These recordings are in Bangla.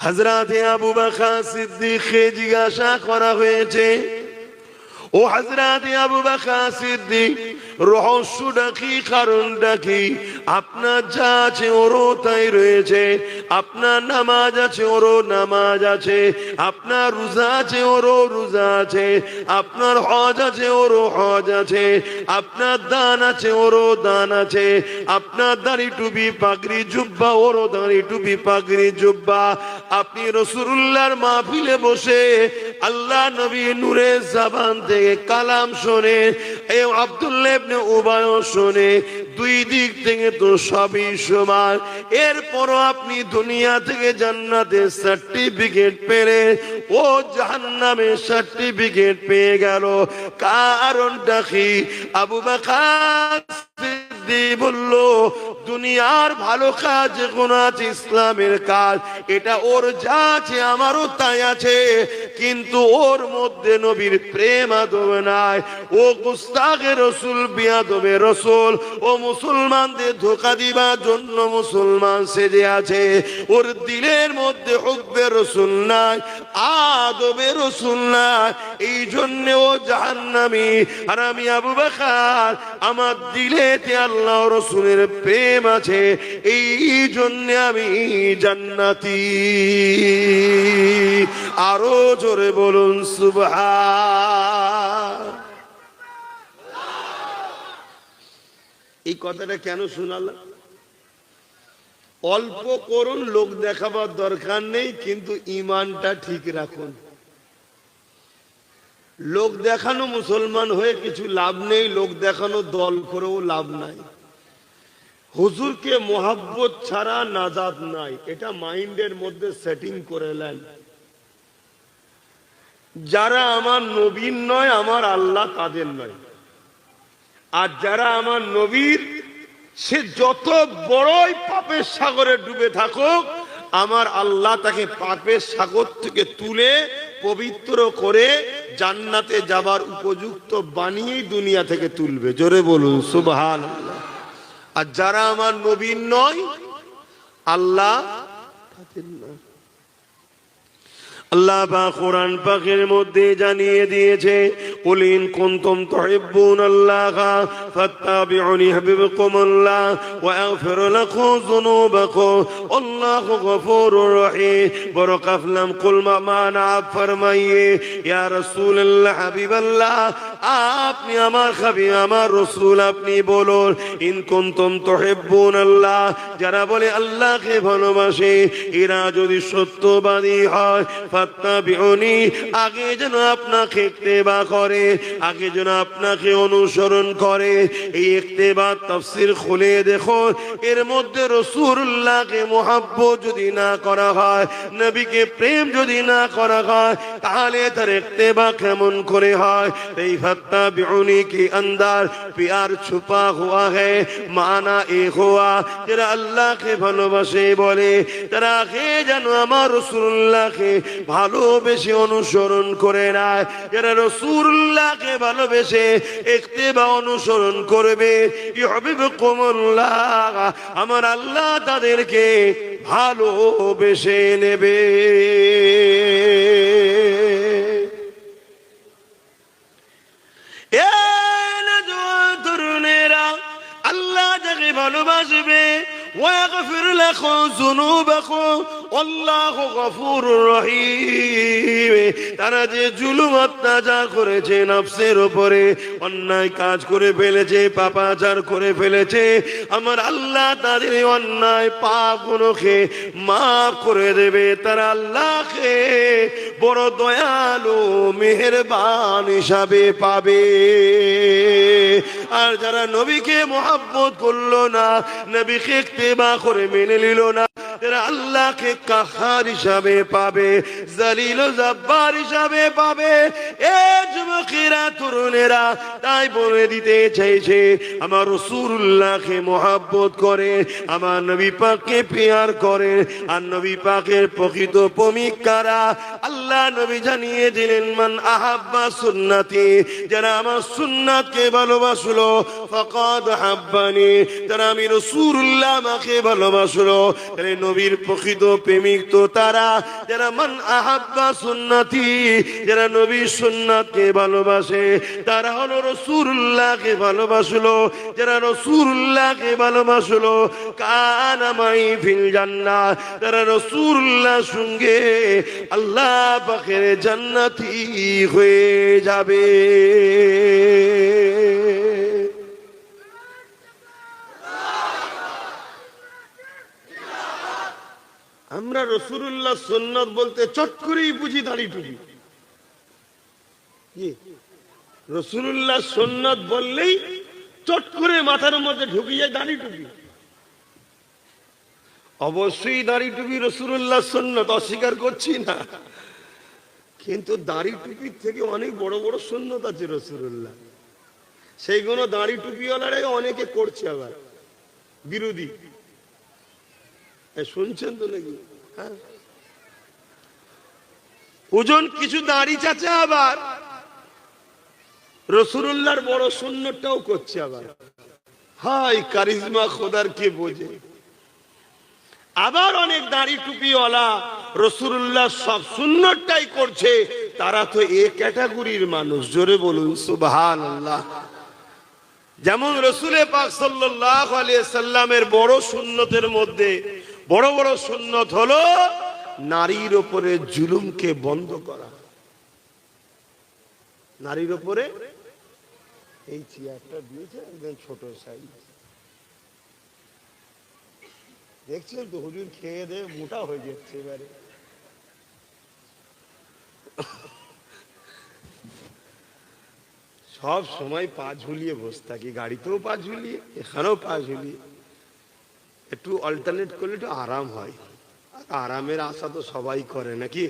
হযরতে আবু বকর সিদ্দিককে জিজ্ঞাসা করা হয়েছে, ও হযরতে আবু বকর সিদ্দিক, রহস্যটা কি, কারণটা কি? আপনার যা আছে ওরও তাই রয়েছে, আপনার নামাজ আছে ওরও নামাজ আছে, আপনার রোজা আছে ওরও রোজা আছে, আপনার হজ আছে ওরও হজ আছে, আপনার দান আছে ওরও দান আছে, আপনার দাড়ি টুপি পাগড়ি জুব্বা ওরও দাড়ি টুপি পাগড়ি জুব্বা। আপনি রাসূলুল্লাহর মাহফিলে বসে আল্লাহ নবী নূরের জবান থেকে কালাম শুনে, এই আব্দুল্লাহ ইবনে উবাই শুনে, দুই দিক থেকে তো সবই সমান। এরপরও আপনি দুনিয়া থেকে জান্নাতের সার্টিফিকেট পেলে ও জাহান্নামের সার্টিফিকেট পেয়ে গেল। কারণটা কি? আবু বকর সিদ্দিক বলল, দুনিয়ার ভালো কাজ যেগুলো আছে, ইসলামের কাজ, এটা ওর যা আছে আমারও তাই আছে, কিন্তু ওর মধ্যে নবীর প্রেম আদব নাই। ও গুস্তাখে রসুল, বিয়াদবে রসুল, ও মুসলমানদের ধোঁকা দিবার জন্য মুসলমান সেজে আছে। ওর দিলের মধ্যে হুব্বে রসুল নাই, আদবে রসুল নাই, এই জন্য ও জাহান্নামী। আর আমি আবু বকর, আমার দিলেতে আল্লাহ রসুলের প্রেম আছে, এই জন্য আমি জান্নাতি। আরো জোরে বলুন সুবহান। এই কথাটা কেন শোনালাম? অল্প করুন, লোক দেখাবার দরকার নেই, কিন্তু ঈমানটা ঠিক রাখুন। লোক দেখানো মুসলমান হয়ে কিছু লাভ নেই, লোক দেখানো দল করেও লাভ নাই। হুজুরকে মোহাব্বত ছাড়া নাজাত নাই, এটা মাইন্ডের মধ্যে সেটিং করে নেন। যারা আমার নবীর নয়, আমার আল্লাহ তাদের নয়। আর যারা আমার নবীর, সে যত বড়ই পাপের সাগরে ডুবে থাকুক, আমার আল্লাহ তাকে পাপের সাগর থেকে তুলে পবিত্র করে জান্নাতে যাবার উপযুক্ত বানিয়েই দুনিয়া থেকে তুলবে। জোরে বলুন সুবহানাল্লাহ। আর যারা আমার নবীর নয়, আল্লাহ তাদের নয়। আল্লাহ পাক কোরআন পাকের মধ্যে জানিয়ে দিয়েছে, কুল ইন কুনতুম তুহিব্বুনাল্লাহ ফাত্তাবিউনি ইউহিব্বুকুমুল্লাহ ওয়া ইয়াগফির লাকুম যুনুবাকুম আল্লাহু গফুরুর রহিম। বড় কাফলাম কুল মানা ফরমাইয়ে, ইয়া রাসূলুল্লাহ, হাবিবাল্লাহ, আপনি আমার হাবিব, আমার রাসূল, আপনি বলুন, ইন কুনতুম তুহিব্বুনাল্লাহ, যারা বলে আল্লাহকে ভালোবাসে, এরা যদি সত্যবাদী হয়, ফাত্তাবিউনি, আগে যেন আপনাকে ইত্তেবা করে, আগে যেন আপনাকে অনুসরণ করে। এই ইত্তেবা তাফসীর খুলে দেখো, এর মধ্যে রাসূলুল্লাহকে মুহাব্বত যদি না করা হয়, নবীকে প্রেম যদি না করা হয়, তাহলে তার ইত্তেবা কেমন করে হয়? এই ফাত্তাবিউনি কি अंदर प्यार छुपा हुआ है, माना एक हुआ। যারা আল্লাহকে ভালোবাসে বলে, তারা আগে যেন আমার রাসূলুল্লাহকে ভালোবেসে অনুসরণ করে না। যারা রাসূলুল্লাহকে ভালোবেসে ইত্তেবা অনুসরণ করবে, ইউহিব্বুকুমুল্লাহ, আমার আল্লাহ তাদেরকে ভালোবেসে নেবে। তরুণেরা, আল্লাহ যাকে ভালোবাসবে, ওয়াগফির লাকুম যুনুবাকুম আল্লাহু গফুরুর রহিম। তারা যে জুলুম অত্যাচার করেছে, নফসের উপরে অন্যায় কাজ করে ফেলেছে, পাপাচার করে ফেলেছে, আমার আল্লাহ তাদের অন্যায় পাপগুলোকে মাফ করে দেবে। তারা আল্লাহকে বড় দয়ালু মেহেরবান হিসাবে পাবে। আর যারা নবীকে মুহাব্বত করলো না, নবীকে ইত্তেবা করে মেনে নিল না, তারা আল্লাহকে কাহার হিসাবে পাবে, জালিল ও জব্বার হিসাবে পাবে। এ যুবকেরা, তরুণেরা, তাই বলে দিতে চাইছে, আমার রাসূলুল্লাহকে মুহাব্বত করে, আমার নবী পাককে প্যার করে। আর নবী পাকের প্রকৃত প্রেমিক কারা? আল্লাহ নবী জানিয়ে দিলেন, মান আহাব্বা সুন্নতি, যারা আমার সুন্নাতকে ভালোবাসলো, ফাকাদ হাব্বানি, তারা আমি রাসূলুল্লাহ আমাকে ভালোবাসলো। তাহলে নবীর প্রকৃত প্রেমিক তো তারা যারা মান আহাব্বা সুন্নতি, যারা নবীর সুন্নাতকে ভালোবাসে তারা হলো রাসূলুল্লাহকে ভালোবাসলো। যারা রাসূলুল্লাহকে ভালোবাসলো কানা মাই ফিল জান্নাহ, তারা রাসূলুল্লাহর সঙ্গে আল্লাহ পাকের জান্নাতি হয়ে যাবে। আমরা রাসূলুল্লাহ সুন্নাত বলতে চট করেই বুঝি দাড়ি টুপি। রাসূলুল্লাহ সুন্নাত বললেই চট করে মাথার মধ্যে ঢুকে যায় দাড়ি টুপি। অবশ্যই দাড়ি টুপি রাসূলুল্লাহ সুন্নাত, অস্বীকার করছি না, কিন্তু দাড়ি টুপির থেকে অনেক বড় বড় সুন্নাত আছে রাসূলুল্লাহ, সেইগুলো দাড়ি টুপিওয়ালারাই অনেকে করছে আবার বিরোধী। শুনছেন তো নাকি? হ্যাঁ, ওজন কিছু দাড়ি চাচা আবার রাসূলুল্লাহর বড় সুন্নতটাও করছে আবার। হাই কারিজমা খোদার কে বোঝে। আবার অনেক দাড়ি টুপিওয়ালা রাসূলুল্লাহ সব সুন্নতটাই করছে, তারা তো এই ক্যাটাগরির মানুষ। জোরে বলুন সুবহানাল্লাহ। যেমন রাসূল পাক সাল্লাল্লাহু আলাইহি সাল্লামের বড় সুন্নতের মধ্যে বড় বড় সুন্নত হলো নারীর উপরে জুলুমকে বন্ধ করা। নারীর উপরে এই চেয়ারটা দিয়েছে একদম ছোট সাইজ, দেখছেন তো হুজুর খেয়ে দিয়ে মোটা হয়ে যাচ্ছে এবারে। সব সময় পা ঝুলিয়ে বসে থাকি, গাড়িতেও পা ঝুলিয়ে, এখানেও পা ঝুলিয়ে। একটু অল্টারনেট করলে একটু আরাম হয়। আরামের আশা তো সবাই করে নাকি?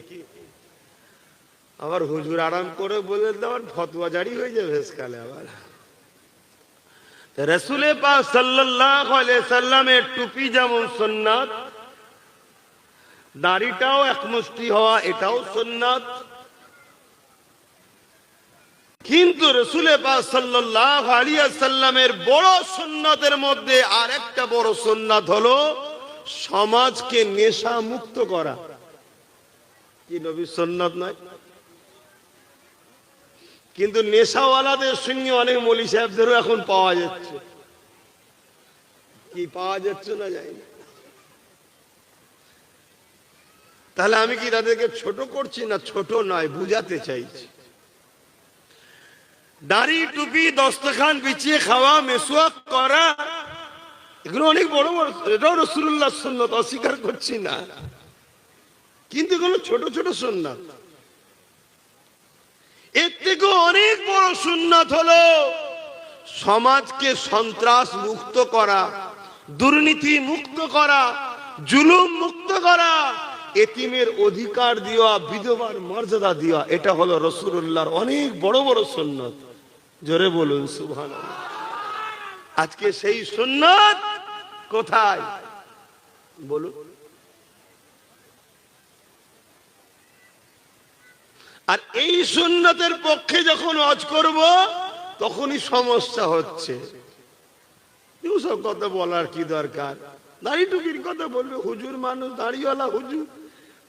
আবার হুজুর আরাম করে বলে দেওয়ার ফতোয়া জারি হয়ে যাবে শেষকালে। আবার রাসূল পাক সাল্লাল্লাহু আলাইহি সাল্লামের টুপি যেমন সুন্নাত, দাড়িটাও একমুষ্টি হওয়া এটাও সুন্নাত। কিন্তু রাসূল পাক সাল্লাল্লাহু আলাইহি সাল্লামের বড় সুন্নাতের মধ্যে আরেকটা বড় সুন্নাত হলো সমাজকে নেশা মুক্ত করা। কি নবীর সুন্নাত নয়? কিন্তু নেশাওয়ালাদের সঙ্গে অনেক মৌলী সাহেবদেরও এখন পাওয়া যাচ্ছে। কি পাওয়া যাচ্ছে না জানি না। তাহলে আমি কি তাদেরকে ছোট করছি? না, ছোট নয়, বুঝাতে চাইছি। দাড়ি টুপি দস্তখান বিছিয়ে খাওয়া, মেসওয়াক করা, এগুলো অনেক বড় বড়, এটাও রাসূলুল্লাহর সুন্নাত, অস্বীকার করছি না, কিন্তু এগুলো ছোট ছোট সুন্নাত। এর থেকে অনেক বড় সুন্নাত হলো সমাজকে সন্ত্রাস মুক্ত করা, দুর্নীতি মুক্ত করা, জুলুম মুক্ত করা, এতিমের অধিকার দেওয়া, বিধবার মর্যাদা দেওয়া। এটা হলো রাসূলুল্লাহর অনেক বড় বড় সুন্নাত। জোরে বলুন সুবহানাল্লাহ। আজকে সেই সুন্নাত কোথায় বলুন? আর এই সুন্নতের পক্ষে যখন ওয়াজ করব তখনই সমস্যা হচ্ছে। সব কথা বলার কি দরকার? দাড়ি টুপির কথা বলবে হুজুর, মানুষ দাড়িওয়ালা হুজুর,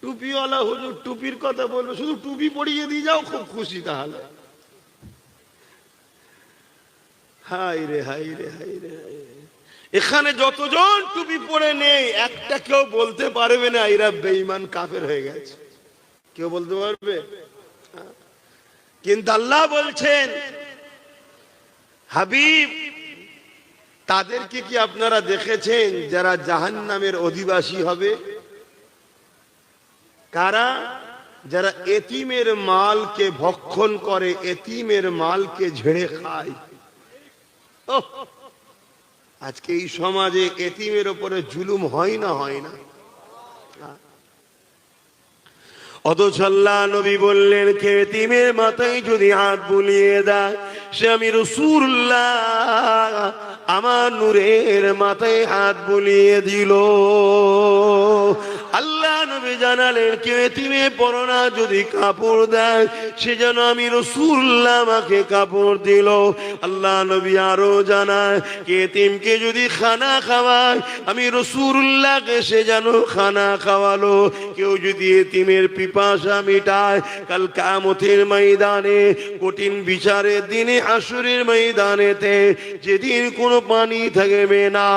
টুপিওয়ালা হুজুর টুপির কথা বলবে, শুধু টুপি পরিয়ে দিয়ে যাও, খুব খুশি। তাহলে হাই রে হাই রে হাই রে হাই রে, এখানে যতজন টুপি পরে নেই একটা কেউ বলতে পারবে না এরা বেঈমান কাফের হয়ে গেছে। কেউ বলতে পারবে? কিন্তু আল্লাহ বলছেন, হাবিব তাদেরকে কি আপনারা দেখেছেন যারা জাহান্নামের অধিবাসী হবে? কারা? যারা এতিমের মালকে ভক্ষণ করে, এতিমের মালকে ঝেড়ে খায়। আজকে এই সমাজে এতিমের উপরে জুলুম হয় না? হয় না? অথচ আল্লাহ নবী বললেন, কে এতিমের মাথায় যদি হাত বুলিয়ে দেয় সে আমি রাসূলুল্লাহ আমার নূরের মাথায় হাত বুলিয়ে দিল। আল্লাহ নবী জানালেন কেউ এতিমে পরনা যদি কাপড় দেয় সে যেন আমি রাসূলুল্লাহ আমাকে কাপড় দিল। আল্লাহ নবী আরো জানায় কে এতিমকে যদি খানা খাওয়ায় আমি রাসূলুল্লাহকে সে যেন খানা খাওয়ালো। কেউ যদি এতিমের পিপাসা মিটায় কাল কিয়ামতের ময়দানে কঠিন বিচারের দিনে হাসরের ময়দানেতে যেদিন কোনো পানি থাকবে না,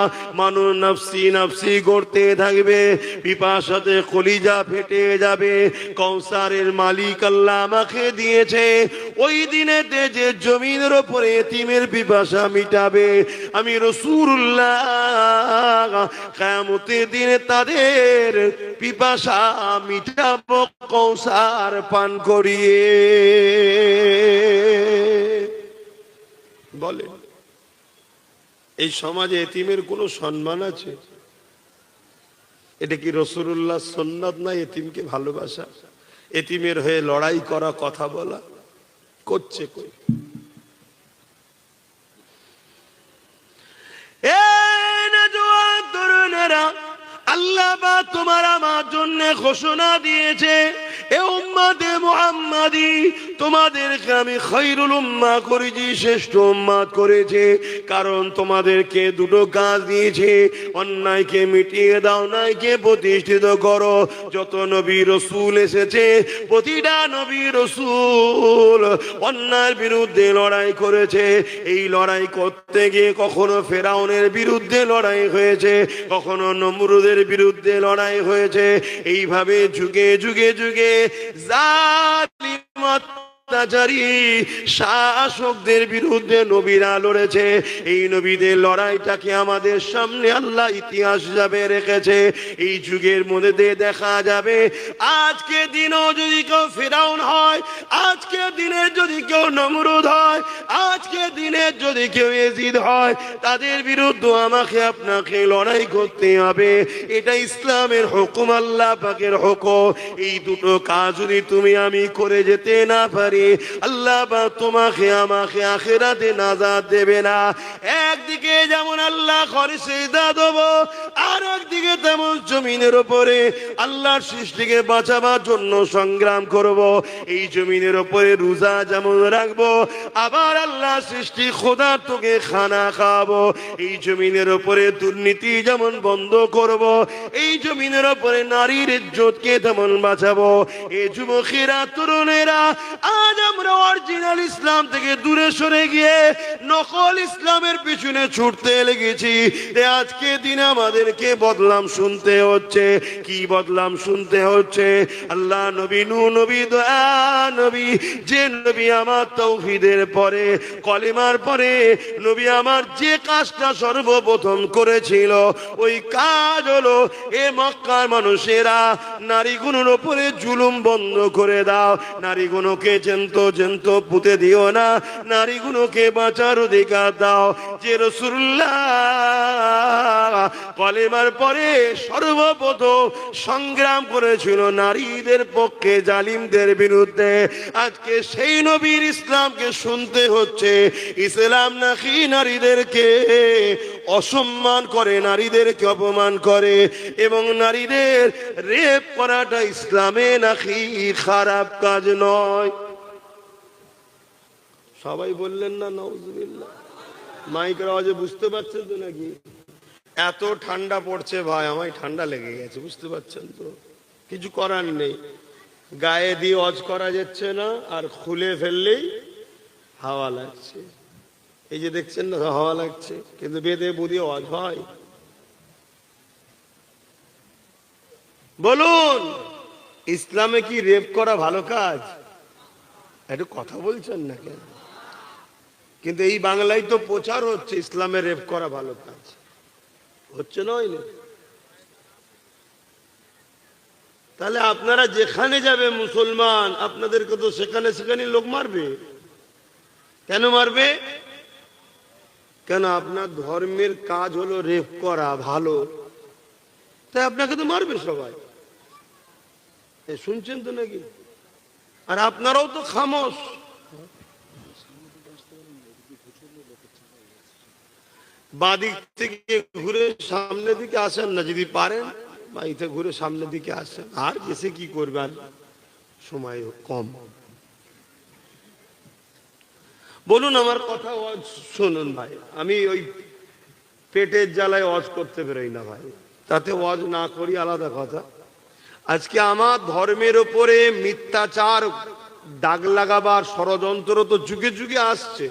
মানুষ নফসি নফসি করতে থাকবে, পিপাসাতে কলিজা ফেটে যাবে, কৌসারের মালিক আল্লাহ আমাকে দিয়েছে। ওই দিনেতে যে জমিনের উপরে এতিমের পিপাসা মিটাবে আমি রাসূলুল্লাহ কিয়ামতের দিনে তাদের পিপাসা মিটাবো কৌসার পান করিয়ে। বলেন এই সমাজে এতিমের কোনো সম্মান আছে? এটা কি রাসূলুল্লাহ সুন্নাত না? এতিমকে ভালোবাসা, এতিমের হয়ে লড়াই করা, কথা বলা করছে কই? আল্লাহ বা তোমার আমার জন্য ঘোষণা দিয়েছে এ উম্মতে মুহাম্মাদি তোমাদেরকে আমি খায়রুল উম্মাহ করেছি, শ্রেষ্ঠ উম্মত করেছে। কারণ তোমাদেরকে দুটো কাজ দিয়েছে, অন্যায়কে মিটিয়ে দাও, ন্যায়কে প্রতিষ্ঠিত করো। যত নবী রাসূল এসেছে প্রতিটা নবী রাসূল অন্যায়ের বিরুদ্ধে লড়াই করেছে। এই লড়াই করতে গিয়ে কখনো ফেরাউনের বিরুদ্ধে লড়াই হয়েছে, কখনো নমরুদের বিরুদ্ধে লড়াই হয়েছে। এইভাবে যুগে যুগে যুগে জালিম অত্যাচারী শাসকদের বিরুদ্ধে নবীরা লড়েছে। এই নবীদের লড়াইটাকে আমাদের সামনে আল্লাহ ইতিহাস যাবে রেখেছে। এই যুগের মধ্যে দিয়ে দেখা যাবে আজকে দিনও যদি কেউ ফিরাউন হয়, আজকে দিনে যদি কেউ নমরুদ হয়, আজকে দিনে যদি কেউ ইয়াজিদ হয়, তাদের বিরুদ্ধে আমাকে আপনাকে লড়াই করতে হবে। এটা ইসলামের হুকুম, আল্লাহ পাকের হুকুম। এই দুটো কাজ যদি তুমি আমি করে যেতে না পারি আল্লাহ বা তোমাকে আমাকে আখিরাতে নাজাত দেবে না। একদিকে যেমন আল্লাহ ঘরে সিজদা দেব, আর একদিকে তেমন জমিনের উপরে আল্লাহর সৃষ্টিকে বাঁচাবার জন্য সংগ্রাম করব। এই জমিনের উপরে রোজা যেমন রাখবো, আবার আল্লাহ সৃষ্টি খোদা তোকে খানা খাওয়াবো। এই জমিনের উপরে দুর্নীতি যেমন বন্ধ করব, এই জমিনের উপরে নারীর ইজ্জতকে তেমন বাঁচাবো। এই যুবকেরা তরুণেরা আজ আমরা অরিজিনাল ইসলাম থেকে দূরে সরে গিয়ে নকল ইসলামের পিছনে ছুটতে লেগেছি। আজকে দিনে আমাদেরকে বদলাম শুনতে হচ্ছে। কি বদলাম শুনতে হচ্ছে? আল্লাহ নবী নূহ নবী, দয়া নবী, যে নবী আমার তাওহীদের পরে কলিমার পরে নবী আমার যে কাজটা সর্বপ্রথম করেছিল ওই কাজ হলো এ মক্কার মানুষেরা নারীগুলোর উপরে জুলুম বন্ধ করে দাও, নারীগুলোকে জেন্ত পুঁতে দিও না, নারীগুলোকে বাঁচার অধিকার দাও। যে রাসূলুল্লাহ কলেমার পরে সর্বপ্রথম সংগ্রাম করেছিল নারীদের পক্ষে, জালিমদের বিরুদ্ধে, আজকে সেই নবীর ইসলামকে শুনতে হচ্ছে। ইসলাম নাকি নারীদেরকে অসম্মান করে, নারীদেরকে অপমান করে, এবং নারীদের রেপ করাটা ইসলামে নাকি খারাপ কাজ নয়। সবাই বললেন না নাউজুবিল্লাহ? মাইকের আওয়াজে বুঝতে পারছেন তো নাকি? এত ঠান্ডা পড়ছে ভাই, আমায় ঠান্ডা লেগে গেছে, বুঝতে পারছেন তো? কিছু করার নেই, গায়ে দিয়ে ওয়াজ করা যাচ্ছে না, আর খুলে ফেললেই হাওয়া লাগছে। এই যে দেখছেন না হাওয়া লাগছে, কিন্তু বেদে বুঝিয়ে ওয়াজ হয়। বলুন ইসলামে কি রেপ করা ভালো কাজ? একটু কথা বলছেন না কেন? কিন্তু এই বাংলায় তো প্রচার হচ্ছে ইসলামে রেপ করা ভালো কাজ, হচ্ছে নয় না? তাহলে আপনারা যেখানে যাবে মুসলমান, আপনাদেরকে তো সেখানে সেখানে লোক মারবে। কেন মারবে? কেন? আপনার ধর্মের কাজ হলো রেপ করা, ভালো, তাই আপনাকে তো মারবে সবাই। শুনছেন তো নাকি? আর আপনারাও তো খামোশ। বাদিক থেকে ঘুরে সামনের দিকে আসেন না যদি পারেন, বাড়িতে ঘুরে সামনের দিকে আসছেন, আর এসে কি করবেন, সময় কম। বলুন আমার কথা শুনুন ভাই, আমি ওই পেটের জ্বালায় ওয়াজ করতে বেরোই না ভাই, তাতে ওয়াজ না করি আলাদা কথা। আজকে আমার ধর্মের ওপরে মিথ্যাচার দাগ লাগাবার ষড়যন্ত্র তো যুগে যুগে আসছে।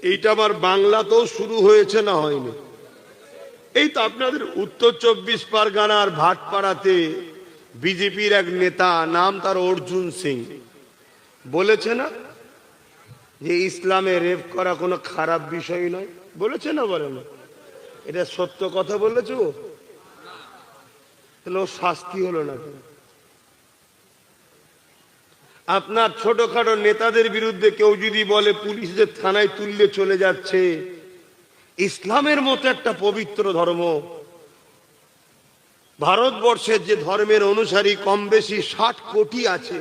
এইটা আমার বাংলাতেও শুরু হয়েছে না হয়নি? এই তো আপনাদের উত্তর 24 পরগনার ভাটপাড়াতে বিজেপির এক নেতা, নাম তার অর্জুন সিং, বলেছে না যে ইসলামে রেপ করা কোনো খারাপ বিষয় নয়? বলেছে না, বলে না? এটা সত্য কথা বলেছে ও? তাহলে ও শাস্তি হলো না কেন? আপনার ছোটখাটো নেতাদের বিরুদ্ধে কেউ যদি বলে পুলিশদের থানায় তুললে চলে যাচ্ছে, ইসলামের মতো একটা পবিত্র ধর্ম, ভারতবর্ষের যে ধর্মের অনুসারী কম বেশি 60 কোটি আছে,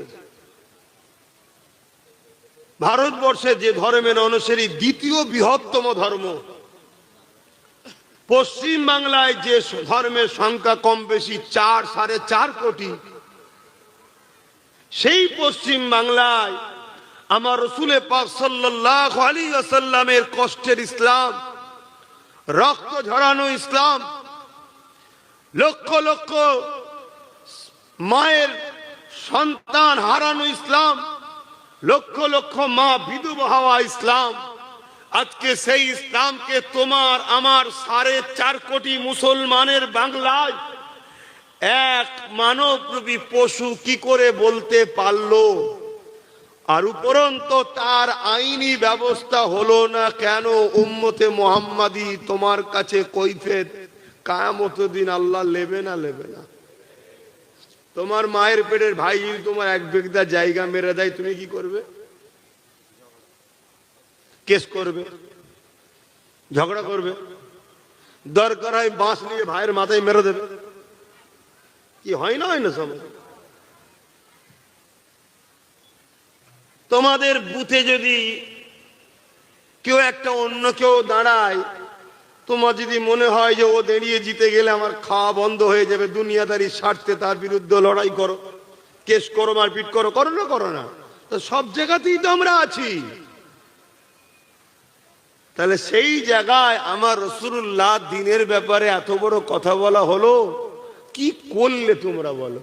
ভারতবর্ষের যে ধর্মের অনুসারী দ্বিতীয় বৃহত্তম ধর্ম, পশ্চিম বাংলায় যে ধর্মের সংখ্যা কম বেশি 4-4.5 কোটি, সেই পশ্চিম বাংলায় আমার রাসূল পাক সাল্লাল্লাহু আলাইহি ওয়াসাল্লামের কষ্টের ইসলাম, রক্ত ঝরানো ইসলাম, লক্ষ লক্ষ মায়ের সন্তান হারানো ইসলাম, লক্ষ লক্ষ মা বিধবা হওয়া ইসলাম, আজকে সেই ইসলামকে তোমার আমার 4.5 কোটি মুসলমানের বাংলায় এক মানবরূপী পশু কি করে বলতে পারলো? আর উপরন্ত তার আইনি ব্যবস্থা হলো না কেন? উম্মতে মুহাম্মাদি তোমার কাছে কৈফিয়ত কিয়ামতের দিন আল্লাহ নেবে না? নেবে না? তোমার মায়ের পেটের ভাই যদি তোমার এক বিঘা জায়গা মেরে দেয়, তুমি কি করবে? কেস করবে, ঝগড়া করবে, দরকার হয় বাঁশ নিয়ে ভাইয়ের মাথায় মেরে দেবে। কি হয় না? হয় না? সমাজ তোমাদের বুথে যদি কেউ একটা অন্য কেউ দাঁড়ায়, তোমার যদি মনে হয় যে ও দাঁড়িয়ে জিতে গেলে আমার খাওয়া বন্ধ হয়ে যাবে, দুনিয়াদারি স্বার্থে তার বিরুদ্ধে লড়াই করো, কেস করো, মারপিট করো, করো না? করো না? তো সব জায়গাতেই তো আমরা আছি। তাহলে সেই জায়গায় আমার রাসূলুল্লাহ দ্বীনের ব্যাপারে এত বড় কথা বলা হলো, কি করলে তোমরা বলো?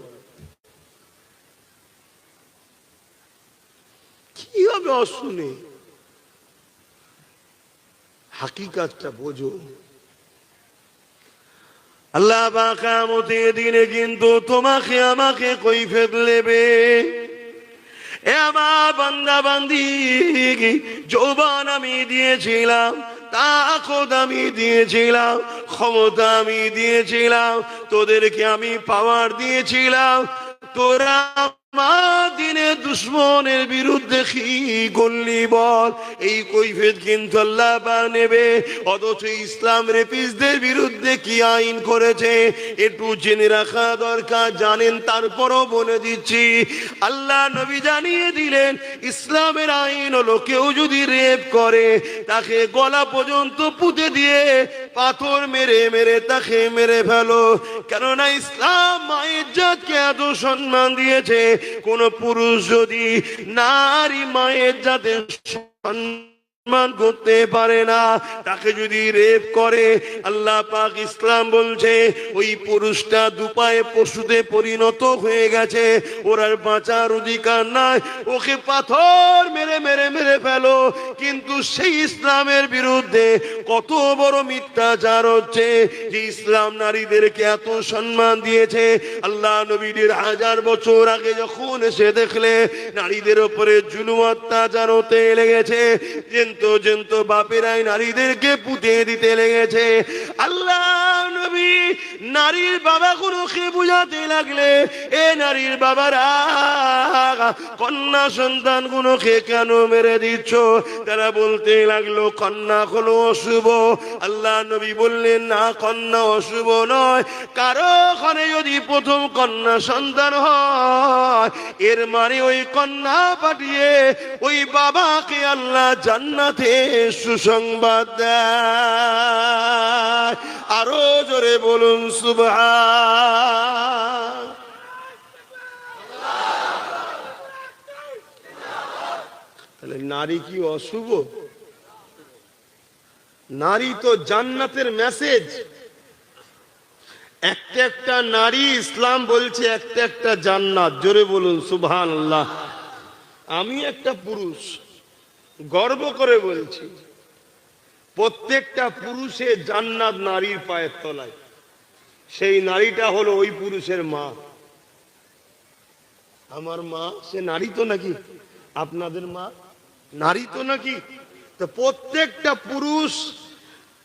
কি হবে অশুনে? হাকিকতটা বোঝো। আল্লাহ পাক কিয়ামতের দিনে কিন্তু তোমাকে আমাকে কৈফিয়ত নেবে। এ আমার বান্দা বান্দি, যৌবন আমি দিয়েছিলাম, তাকত আমি দিয়েছিলাম, ক্ষমতা আমি দিয়েছিলাম, তোদেরকে আমি পাওয়ার দিয়েছিলাম, তোরা আমার দিনে দুশ্মনের বিরুদ্ধে কি করলি বল? এই কৈফিয়ত কিন্তু আল্লাহ পাক নেবে। অথচ ইসলাম রেপিসদের বিরুদ্ধে কি আইন করেছে একটু জেনে রাখা দরকার। জানেন, তারপরও বলে দিচ্ছি। আল্লাহ নবী জানিয়ে দিলেন, ইসলামের আইন হলো কেউ যদি রেপ করে তাকে গলা পর্যন্ত পুঁতে দিয়ে পাথর মেরে মেরে তাকে মেরে ফেলো। কেননা ইসলাম মায়ের জাতকে এত সম্মান দিয়েছে, কোন পুরুষ যদি নারী মায়ের জাতের সম্মান করতে পারে না, তাকে যদি রেপ করে, আল্লাহ পাক ইসলাম বলছে ওই পুরুষটা দুপায়ে পশুতে পরিণত হয়ে গেছে, ওর আর বাঁচার অধিকার নাই, ওকে পাথর মেরে মেরে মেরে ফেলো। কিন্তু সেই ইসলামের বিরুদ্ধে কত বড় মিথ্যাচার হচ্ছে যে ইসলাম নারীদেরকে এত সম্মান দিয়েছে। আল্লাহ নবীর 1000 বছর আগে যখন এসে দেখলে নারীদের উপরে জুলুম অত্যাচার হতে লেগেছে, জেন্ত বাপেরাই নারীদেরকে পুঁতে দিতে লেগেছে, আল্লাহ নবী নারীর বাবাগুলোকে বুঝাতে লাগলে, এ নারীর বাবারা কন্যা সন্তান গুলোকে কেন মেরে দিচ্ছ? তারা বলতে লাগলো কন্যা হলো অশুভ। আল্লাহ নবী বললেন, না, কন্যা অশুভ নয়, কারো ঘরে যদি প্রথম কন্যা সন্তান হয়, এর মানে ওই কন্যা পাঠিয়ে ওই বাবাকে আল্লাহ জান্নাতে সুসংবাদ দেয়। আরো জোরে বলুন সুবহান। তাহলে নারী কি অশুভ? নারী তো জান্নাতের মেসেজ। একটা একটা নারী, ইসলাম বলছে একটা একটা জান্নাত। জোরে বলুন সুবহানাল্লাহ। আমি একটা পুরুষ, গর্ব করে বলছি, প্রত্যেকটা পুরুষের জান্নাত নারীর পায়ের তলায়। সেই নারীটা হলো ওই পুরুষের মা। আমার মা সে নারী তো নাকি? আপনাদের মা নারী তো নাকি? তো প্রত্যেকটা পুরুষ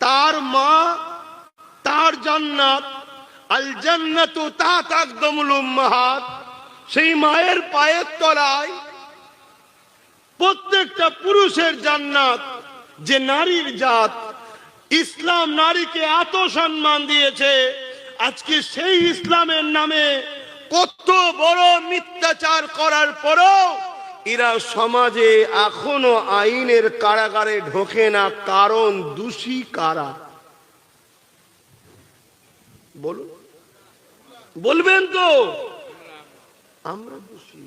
তার মা তার জান্নাত। আল জান্নাতু তাহতা আকদামুল উম্মাহাত, সেই মায়ের পায়ের তলায় প্রত্যেকটা পুরুষের জান্নাত। যে নারীর জাত, ইসলাম নারীকে এত সম্মান দিয়েছে, আজকে সেই ইসলামের নামে কত বড় মিথ্যাচার করার পরেও এরা সমাজে এখনো আইনের কারাগারে ঢোকে না। কারণ দোষী কারা? বলুন, বলবেন তো? আমরা দোষী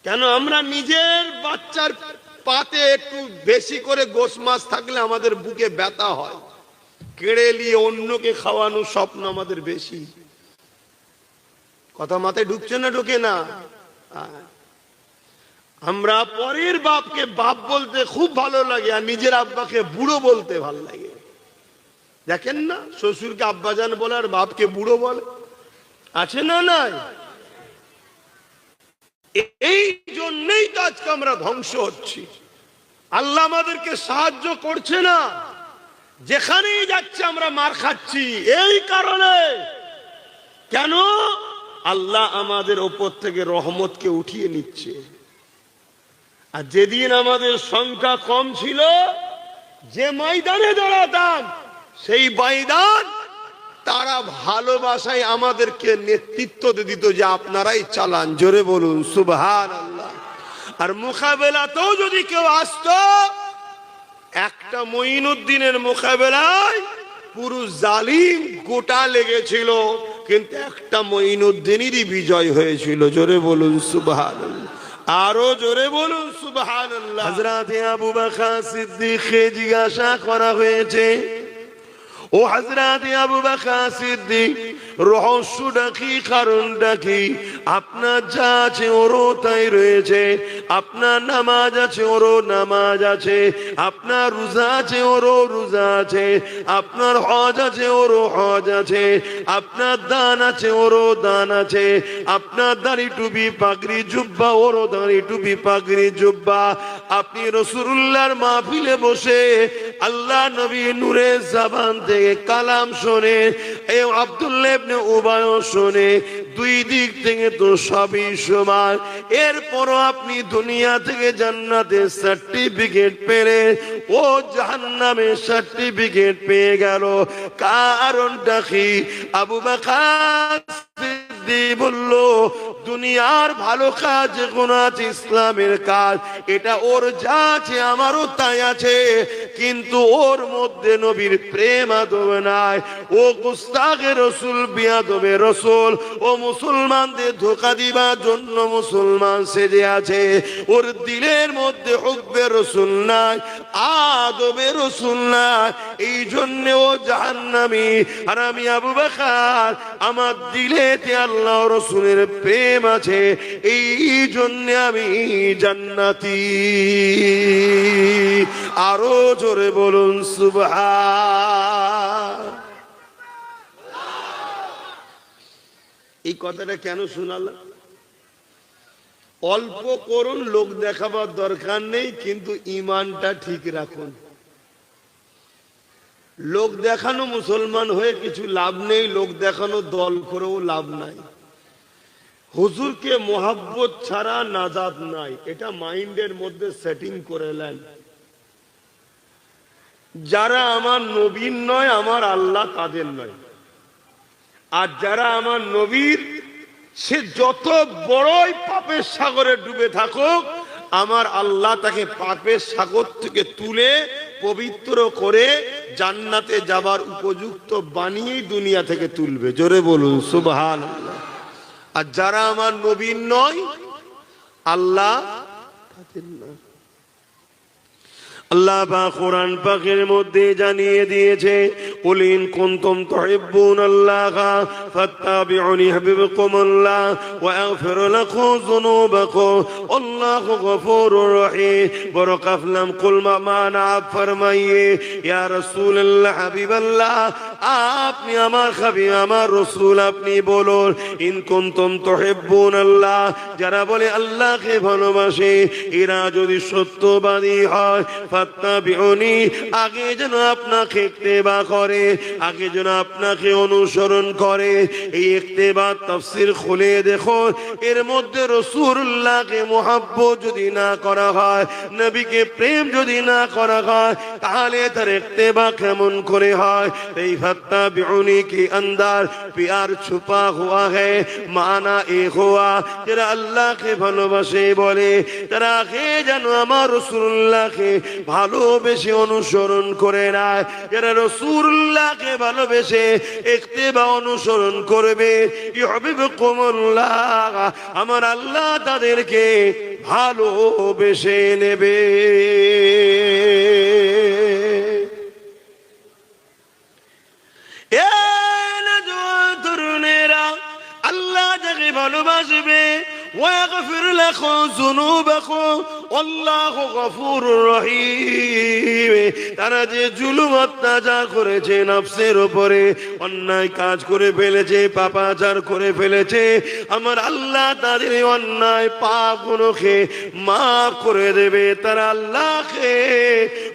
কেন? আমরা নিজের বাচ্চার পাতে একটু বেশি করে গোশ মাছ থাকলে আমাদের বুকে ব্যথা হয়, কেড়ে নিয়ে অন্যকে খাওয়ানোর স্বপ্ন আমাদের বেশি। কথা মাথায় ঢুকছে না? ঢোকে না? আমরা পরের বাপকে বাপ বলতে খুব ভালো লাগে, আর নিজের আব্বাকে বুড়ো বলতে ভালো লাগে। দেখেন না, শ্বশুরকে আব্বাজান বলে আর বাপকে বুড়ো বলে, আছে না? নাই? এই জন্যই তো আজকে আমরা ধ্বংস হচ্ছি। আল্লাহ আমাদেরকে সাহায্য করছে না, যেখানেই যাচ্ছে আমরা মার খাচ্ছি। এই কারণে কেন? আল্লাহ আমাদের ওপর থেকে রহমতকে উঠিয়ে নিচ্ছে। আর যেদিন আমাদের সংখ্যা কম ছিল, যে ময়দানে দাঁড়াতাম, সেই ময়দান তারা ভালোবাসায় আমাদেরকে নেতৃত্ব দিত যে আপনারাই চালান। জোরে বলুন সুবহানাল্লাহ। আর মোকাবেলাতেও যদি কেউ আসতো, একটা মঈনুদ্দিনের মোকাবেলায় পুরো জালিম গোটা লেগেছিল, কিন্তু একটা মঈনুদ্দিনেরই বিজয় হয়েছিল। জোরে বলুন সুবহানাল্লাহ। আরো জোরে বলুন সুবহানাল্লাহ। হযরত আবু বকর সিদ্দিককে জিজ্ঞাসা করা হয়েছে, ও হযরত আবু বকর সিদ্দিক, রহস্যটা কি, কারণটা কি? আপনার যা আছে ওরও তাই রয়েছে, আপনার নামাজ আছে ওরও নামাজ আছে, আপনার রোজা আছে ওরও রোজা আছে, আপনার হজ আছে ওরও হজ আছে, আপনার দান আছে ওরও দান আছে, আপনার দাড়ি টুপি পাগড়ি জুব্বা ওরও দাড়ি টুপি পাগড়ি জুব্বা। আপনি রাসূলুল্লাহর মাহফিলে বসে আল্লাহ নবী নূরের জবান থেকে কালাম শোনে, এ আব্দুল্লাহ ইবনে উবাই শোনে, দুই দিক থেকে তো সবই সমান। এরপরও আপনি দুনিয়া থেকে জান্নাতের সার্টিফিকেট পেলে, ও জাহান্নামের সার্টিফিকেট পেয়ে গেল। কারণটা কি? আবু বকর বলল, দুনিয়ার ভালো কাজ কোন আছে, ইসলামের কাজ, এটা ওর যা আছে আমারও তাই আছে, কিন্তু ওর মধ্যে নবীর প্রেম আদব নাই। ও গুস্তাখে রসুল, বিয়াদবে রসুল, ও মুসলমানদের ধোঁকা দিবার জন্য মুসলমান সেজে আছে। ওর দিলের মধ্যে হুব্বে রসুল নাই, আদবে রসুল নাই, এই জন্য ও জাহান্নামী। আর আমি আবু বকর, আমার দিলেতে আল্লাহ রসুলের প্রেম আছে, এই জন্য আমি জান্নাতি। আরো জোরে বলুন সুবহান। এই কথাটা কেন শোনালাম? অল্প করুন, লোক দেখাবার দরকার নেই, কিন্তু ঈমানটা ঠিক রাখুন। লোক দেখানো মুসলমান হয়ে কিছু লাভ নেই, লোক দেখানো দল করেও লাভ নাই। হুজুরকে মোহাব্বত ছাড়া নাজাত নাই, এটা মাইন্ডের মধ্যে সেটিং করে নেন। যারা আমার নবীর নয়, আমার আল্লাহ তাদের নয়। আর যারা আমার নবীর, সে যত বড়ই পাপের সাগরে ডুবে থাকুক, আমার আল্লাহ তাকে পাপের সাগর থেকে তুলে পবিত্র করে জান্নাতে যাবার উপযুক্ত বানিয়েই দুনিয়া থেকে তুলবে। জোরে বলুন সুবহানাল্লাহ। আর যারা আমার নবীর নয়, আল্লাহ আল্লাহ পাক কোরআন পাকের মধ্যে জানিয়ে দিয়েছে, কুল ইন কুনতুম তুহিব্বুনাল্লাহ ফাত্তাবিউনি ইউহিব্বুকুমুল্লাহ ওয়া ইয়াগফির লাকুম যুনুবাকুম আল্লাহু গফুরুর রহিম। বড় কাফলাম কুল মানা ফরমাইয়ে ইয়া রাসূলুল্লাহ হাবিবাল্লাহ, আপনি আমার হাবিব, আমার রাসূল, আপনি বলুন ইন কুনতুম তুহিব্বুনাল্লাহ, যারা বলে আল্লাহকে ভালোবাসে, এরা যদি সত্যবাদী হয়, ফাত্তাবিউনি, আগে যেন আপনাকে ইত্তেবা করে, আগে যেন আপনাকে অনুসরণ করে। এই ইত্তেবা তাফসীর খুলে দেখো, এর মধ্যে রাসূলুল্লাহকে মুহাব্বত যদি না করা হয়, নবীকে প্রেম যদি না করা হয়, তাহলে তার ইত্তেবা কেমন করে হয়? এই ফাত্তাবিউনি কি अंदर प्यार छुपा हुआ है, माना एक हुआ, যারা আল্লাহকে ভালোবাসে বলে, তারা আগে যেন আমার রাসূলুল্লাহকে ভালোবেসে অনুসরণ করে না। যারা রাসূলুল্লাহকে ভালোবেসে ইত্তেবা অনুসরণ করবে, ইউহিব্বুকুমুল্লাহ, আমার আল্লাহ তাদেরকে ভালোবেসে নেবে। আল্লাহ যাকে ভালোবাসবে, ওয়াগফির লাকুম যুনুবাকুম আল্লাহু গফুরুর রহিম, তারা যে জুলুম অত্যাচার করেছে, নফসের উপরে অন্যায় কাজ করে ফেলেছে, পাপাচার করে ফেলেছে, আমার আল্লাহ তাদের অন্যায় পাপগুলোকে মাফ করে দেবে। তারা আল্লাহকে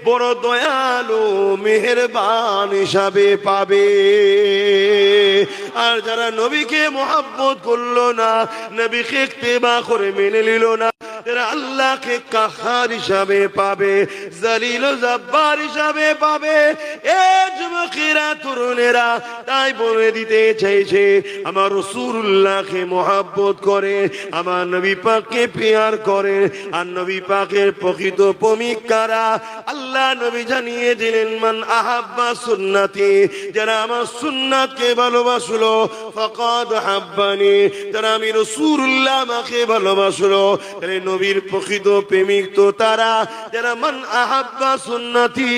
বড় দয়ালু মেহেরবান হিসাবে পাবে। আর যারা নবীকে মুহাব্বত করলো না, নবীকে ইত্তেবা করে মেনে নিল না, এরা আল্লাহকে কাহার হিসাবে পাবে, জালিল ও জব্বার হিসাবে পাবে। এ যুবকেরা, তরুণেরা, তাই বলে দিতে চাইছে, আমার রাসূলুল্লাহকে মুহাব্বত করে, আমার নবী পাককে প্যার করে। আর নবী পাকের প্রকৃত প্রেমিক কারা? আল্লাহ নবী জানিয়ে দিলেন, মান আহাব্বা সুন্নতি, যারা আমার সুন্নাতকে ভালোবাসলো, ফাকাদ হাব্বানি, যারা আমি রাসূলুল্লাহ আমাকে ভালোবাসলো, নবীর প্রকৃত প্রেমিক তো তারা, যারা মান আহাব্বা সুন্নতি,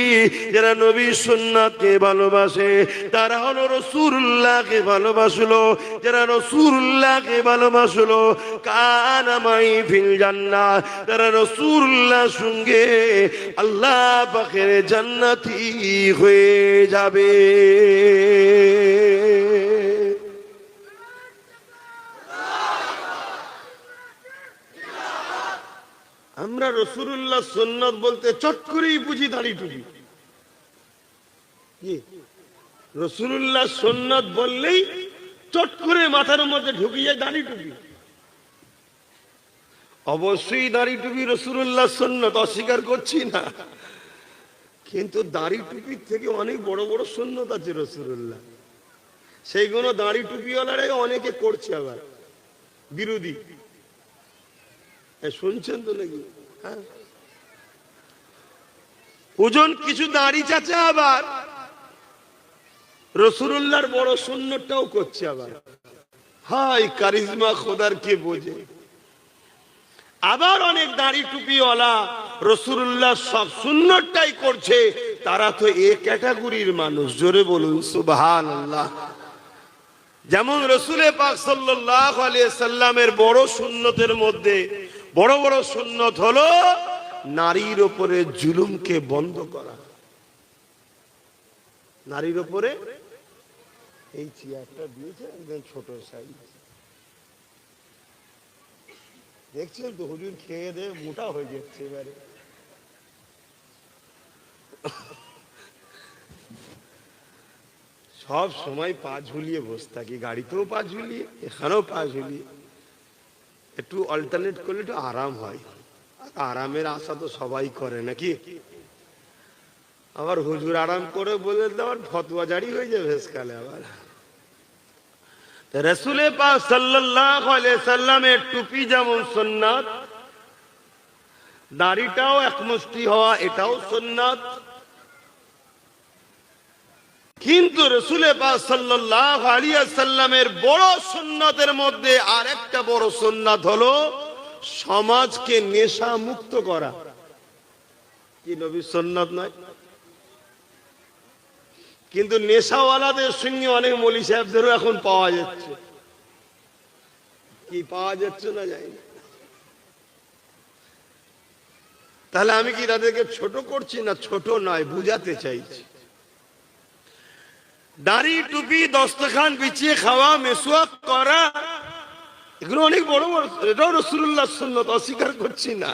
যারা নবীর সুন্নাতকে ভালোবাসে, তারা হলো রাসূলুল্লাহকে ভালোবাসলো। যারা রাসূলুল্লাহকে ভালোবাসলো, কানা মাই ফিল জান্নাহ, তারা রাসূলুল্লাহর সঙ্গে আল্লাহ পাকের জান্নাতি হয়ে যাবে। আমরা রাসূলুল্লাহ সুন্নাত বলতে চট করেই বুঝি দাড়ি টুপি। কি রাসূলুল্লাহ সুন্নাত বললেই চট করে মাথার মধ্যে ঢুকে যায় দাড়ি টুপি। অবশ্যই দাড়ি টুপি রাসূলুল্লাহ সুন্নাত, অস্বীকার করছি না, কিন্তু দাড়ি টুপির থেকে অনেক বড় বড় সুন্নাত আছে রাসূলুল্লাহ, সেইগুলো দাড়ি টুপিওয়ালারাই অনেকে করছে, আবার বিরোধী। শুনছেন তো নাকি? হ্যাঁ, ওজন কিছু দাড়ি চাচা আবার রাসূলুল্লাহর বড় সুন্নতটাও করছে। আবার হাই কারিজমা খোদার কে বোঝে। আবার অনেক দাড়ি টুপিওয়ালা রাসূলুল্লাহ সব সুন্নতটাই করছে, তারা তো এ ক্যাটাগরির মানুষ। জোরে বলুন সুবহানাল্লাহ। যেমন রাসূল পাক সাল্লাল্লাহু আলাইহি সাল্লামের বড় সুন্নতের মধ্যে বড় বড় সুন্নত হলো নারীর উপরে জুলুমকে বন্ধ করা। নারীর উপরে এই চেয়ারটা দিয়েছে একদম ছোট সাইজ, দেখছেন তো, হুজুর খেয়ে দিয়ে মোটা হয়ে যাচ্ছে। এবারে সব সময় পা ঝুলিয়ে বসে থাকি, গাড়িতেও পা ঝুলিয়ে, এখানেও পা ঝুলিয়ে। একটু অল্টারনেট করলে একটু আরাম হয়। আরামের আশা তো সবাই করে নাকি? আবার হুজুর আরাম করে বলে আবার ফতোয়া জারি হয়ে যাবে শেষকালে। আবার রাসূল পাক সাল্লাল্লাহু আলাইহি সাল্লামের টুপি যেমন সুন্নাত, দাড়িটাও এক মুষ্টি হওয়া এটাও সুন্নাত, কিন্তু রাসূল পাক সাল্লাল্লাহু আলাইহি ওয়াসাল্লামের বড় সুন্নতের মধ্যে আরেকটা বড় সুন্নাত হলো সমাজকে নেশা মুক্ত করা। কি নবীর সুন্নাত নয়? কিন্তু নেশাওয়ালাদের সঙ্গে অনেক মৌলভী সাহেবদেরও এখন পাওয়া যাচ্ছে। কি পাওয়া যাচ্ছে না জানি না। তাহলে আমি কি তাদেরকে ছোট করছি? না, ছোট নয়, বুঝাতে চাইছি। দাড়ি টুপি দস্তখান বিছিয়ে খাওয়া, মেসওয়াক করা, এগুলো অনেক বড় বড়, এটাও রাসূলুল্লাহর সুন্নাত, অস্বীকার করছি না,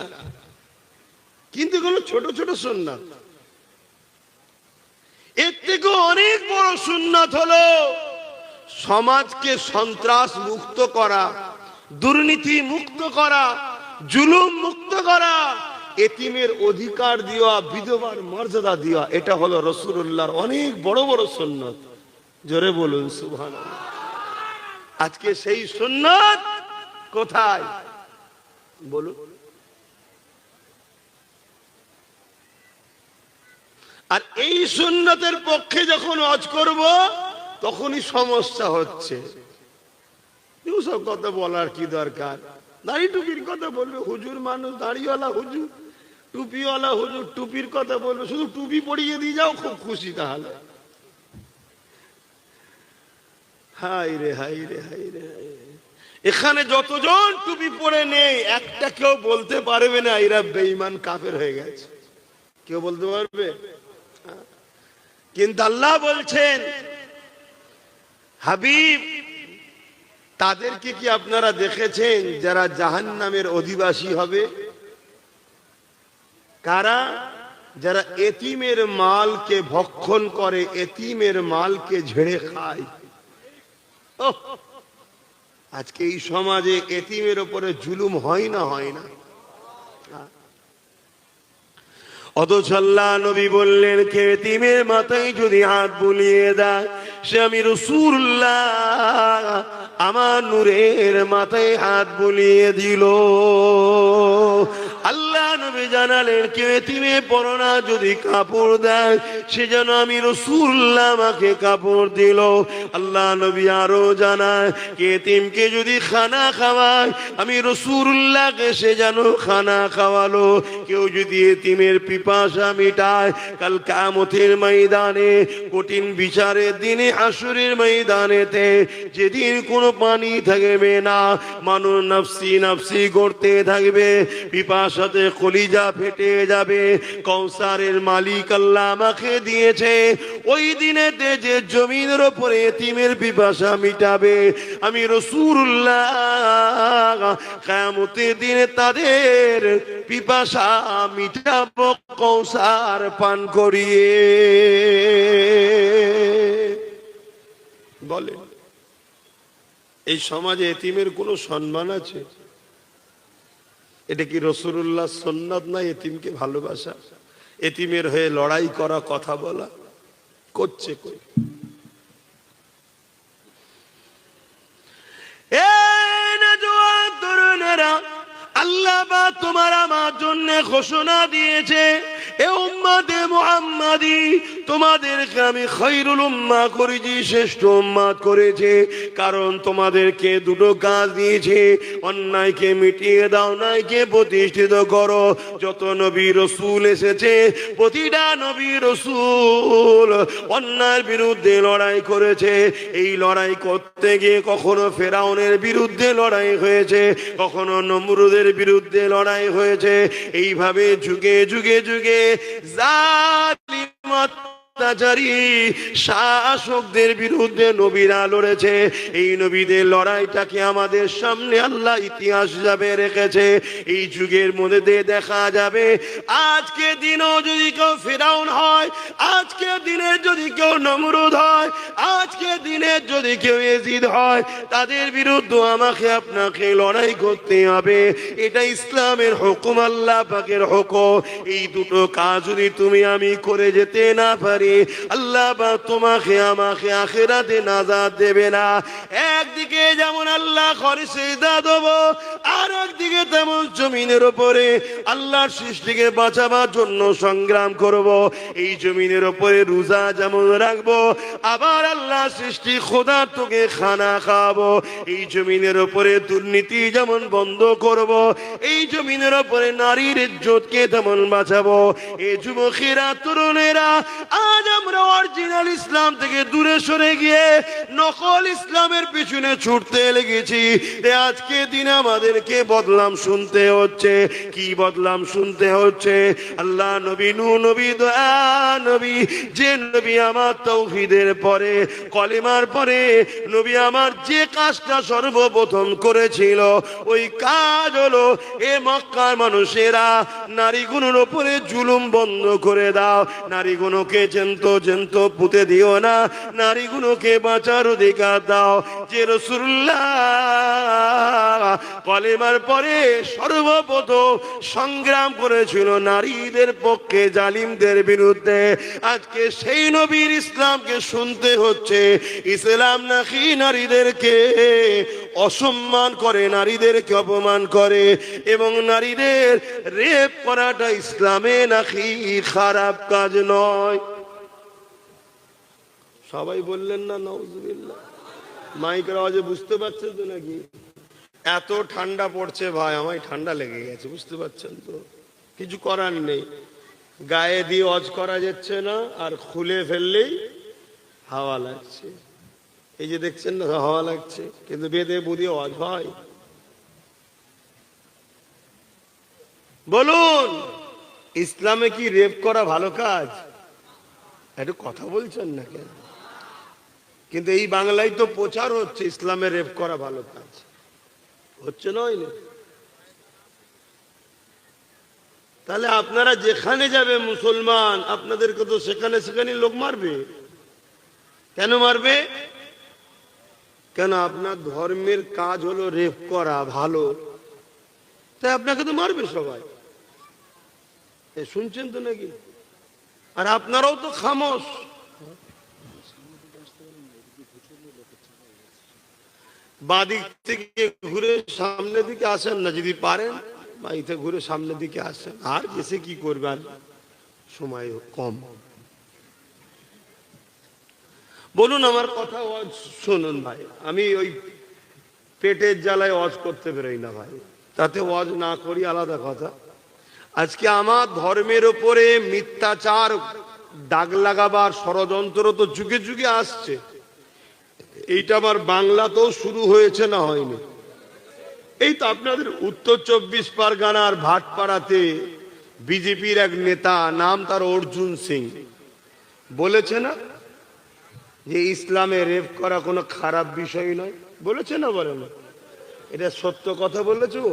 কিন্তু এগুলো ছোট ছোট সুন্নাত। এর থেকে অনেক বড় সুন্নাত হলো সমাজকে সন্ত্রাস মুক্ত করা, দুর্নীতি মুক্ত করা, জুলুম মুক্ত করা, এতিমের অধিকার দেওয়া, বিধবার মর্যাদা দেওয়া। এটা হলো রাসূলুল্লাহর অনেক বড় বড় সুন্নাত। জোরে বলুন সুবহানাল্লাহ। আজকে সেই সুন্নাত কোথায় বলুন? আর এই সুন্নতের পক্ষে যখন ওয়াজ করব তখনই সমস্যা হচ্ছে। সব কথা বলার কি দরকার? দাড়ি টুপির কথা বলবে হুজুর, মানুষ দাড়িওয়ালা হুজুর, টুপিওয়ালা হুজুর, টুপির কথা বলবে, শুধু টুপি পরিয়ে দিয়ে যাও, খুব খুশি। তাহলে হাই রে হাই রে হাই রে, এখানে যতজন টুপি পরে নেই একটা কেউ বলতে পারবে না এরা বেঈমান কাফের হয়ে গেছে। কেউ বলতে পারবে? কিন্তু আল্লাহ বলছেন, হাবিব, তাদেরকে কি আপনারা দেখেছেন যারা জাহান্নামের অধিবাসী হবে? কারা? যারা এতিমের মালকে ভক্ষণ করে, এতিমের মালকে ঝেড়ে খায়। আজকে এই সমাজে এতিমের উপরে জুলুম হয় না? হয় না? অথচ আল্লাহ নবী বললেন, কে এতিমের মাথায় যদি হাত বুলিয়ে দেয় সে আমি রাসূলুল্লাহ আমার নূরের মাথায় হাত বুলিয়ে দিল। আল্লাহ নবী জানালেন, কে এতিমে পরনা যদি কাপড় দেয় সে যেন আমি রাসূলুল্লাহ আমাকে কাপড় দিল। আল্লাহ নবী আরো জানায়, কে এতিমকে যদি খানা খাওয়ায় আমি রাসূলুল্লাহকে সে যেন খানা খাওয়ালো। কেউ যদি এতিমের পিপাসা মিটায় কাল কিয়ামতের ময়দানে, কঠিন বিচারের দিনে, হাসরের ময়দানেতে, যেদিন কোনো পানি থাকবে না, মানুষ নফসি নফসি করতে থাকবে, পিপাসাতে কলিজা ফেটে যাবে, কৌসারের মালিক আল্লাহ আমাকে দিয়েছে, ওই দিনেতে যে জমিনের উপরে এতিমের পিপাসা মিটাবে আমি রাসূলুল্লাহ কিয়ামতের দিনে তাদের পিপাসা মিটাবো কৌসার পান করিয়ে। বলেন, এই সমাজে এতিমের কোনো সম্মান আছে? এটা কি রাসূলুল্লাহর সুন্নাত না? এতিমকে ভালোবাসা, এতিমের হয়ে লড়াই করা, কথা বলা করছে কই? আল্লাহ বা তোমার আমার জন্য ঘোষণা দিয়েছে, এ উম্মতে মুহাম্মাদি, তোমাদেরকে আমি খায়রুল উম্মাহ করেছি, শ্রেষ্ঠ উম্মাত করেছে। কারণ তোমাদেরকে দুটো কাজ দিয়েছে, অন্যায়কে মিটিয়ে দাও, ন্যায়কে প্রতিষ্ঠিত করো। যত নবী রাসূল এসেছে প্রতিটা নবী রাসূল অন্যায়ের বিরুদ্ধে লড়াই করেছে। এই লড়াই করতে গিয়ে কখনো ফেরাউনের বিরুদ্ধে লড়াই হয়েছে, কখনো নমরুদের বিরুদ্ধে লড়াই হয়েছে। এইভাবে যুগে যুগে যুগে জালিম অত্যাচারী শাসকদের বিরুদ্ধে নবীরা লড়েছে। এই নবীদের লড়াইটাকে আমাদের সামনে আল্লাহ ইতিহাস যাবে রেখেছে। এই যুগের মধ্যে দিয়ে দেখা যাবে, আজকে দিনও যদি কেউ ফিরাউন হয়, আজকে দিনে যদি কেউ নমরুদ হয়, আজকে দিনে যদি কেউ ইয়াজিদ হয়, তাদের বিরুদ্ধে আমাকে আপনাকে লড়াই করতে হবে। এটা ইসলামের হুকুম, আল্লাহ পাকের হুকুম। এই দুটো কাজ যদি তুমি আমি করে যেতে না পারি, আল্লাহ বা তোমাকে আমাকে আখিরাতে নাজাত দেবে না। একদিকে যেমন আল্লাহ ঘরে সিজদা দেব, আর আর একদিকে তেমন জমিনের উপরে আল্লাহর সৃষ্টিকে বাঁচাবার জন্য সংগ্রাম করব। এই জমিনের উপরে রোজা যেমন রাখবো, আবার আল্লাহ সৃষ্টি খোদা তোকে খানা খাওয়াবো। এই জমিনের উপরে দুর্নীতি যেমন বন্ধ করব, এই জমিনের উপরে নারীর ইজ্জতকে তেমন বাঁচাবো। এই যুবকেরা, তরুণেরা, আজ আমরা অরিজিনাল ইসলাম থেকে দূরে সরে গিয়ে নকল ইসলামের পিছনে ছুটতে লেগেছি। আজকে দিন আমাদেরকে বদলাম শুনতে হচ্ছে। কি বদলাম শুনতে হচ্ছে? আল্লাহ নবী, নূহ নবী, দয়া নবী, যে নবী আমার তাওহীদের পরে, কলিমার পরে নবী আমার যে কাজটা সর্বপ্রথম করেছিল, ওই কাজ হলো এ মক্কার মানুষেরা নারীগুলোর উপরে জুলুম বন্ধ করে দাও, নারীগুলোকে জেন্ত পুঁতে দিও না, নারীগুলোকে বাঁচার অধিকার দাও। যে রাসূলুল্লাহ কলেমার পরে সর্বপ্রথম সংগ্রাম করেছিল নারীদের পক্ষে, জালিমদের বিরুদ্ধে, আজকে সেই নবীর ইসলামকে শুনতে হচ্ছে। ইসলাম নাকি নারীদেরকে অসম্মান করে, নারীদেরকে অপমান করে, এবং নারীদের রেপ করাটা ইসলামে নাকি খারাপ কাজ নয়। সবাই বললেন না নাউজুবিল্লাহ? মাইকের আওয়াজে বুঝতে পারছেন তো নাকি? এত ঠান্ডা পড়ছে ভাই, আমায় ঠান্ডা লেগে গেছে, বুঝতে পারছেন তো? কিছু করার নেই, গায়ে দিয়ে ওয়াজ করা যাচ্ছে না, আর খুলে ফেললেই হাওয়া লাগছে। এই যে দেখছেন না হাওয়া লাগছে, কিন্তু বেঁধে বুঝে ওয়াজ হয়। বলুন, ইসলামে কি রেপ করা ভালো কাজ? একটু কথা বলছেন না কেন? কিন্তু এই বাংলায় তো প্রচার হচ্ছে ইসলামে রেপ করা ভালো কাজ, হচ্ছে নয় না? তাহলে আপনারা যেখানে যাবে মুসলমান, আপনাদেরকে তো সেখানে সেখানে লোক মারবে। কেন মারবে? কেন? আপনার ধর্মের কাজ হলো রেপ করা, ভালো, তাই আপনাকে তো মারবে সবাই। শুনছেন তো নাকি? আর আপনারাও তো খামোশ। বাদিক থেকে ঘুরে সামনের দিকে আসেন না, যদি পারেন বাড়িতে ঘুরে সামনের দিকে আসেন। আর এসে কি করবেন, সময় কম। বলুন, আমার কথা ওয়াজ শুনুন ভাই। আমি ওই পেটের জ্বালায় ওয়াজ করতে বেরোই না ভাই, তাতে ওয়াজ না করি আলাদা কথা। আজকে আমার ধর্মের উপরে মিথ্যাচার দাগ লাগাবার ষড়যন্ত্র তো যুগে যুগে আসছে। এইটা আবার বাংলাতেও শুরু হয়েছে না হয়নি? এই তো আপনাদের উত্তর 24 পরগনার ভাটপাড়াতে বিজেপির এক নেতা, নাম তার অর্জুন সিং, বলেছে না যে ইসলামে রেপ করা কোনো খারাপ বিষয় নয়? বলেছে না? বলে না? এটা সত্য কথা বলেছে ও?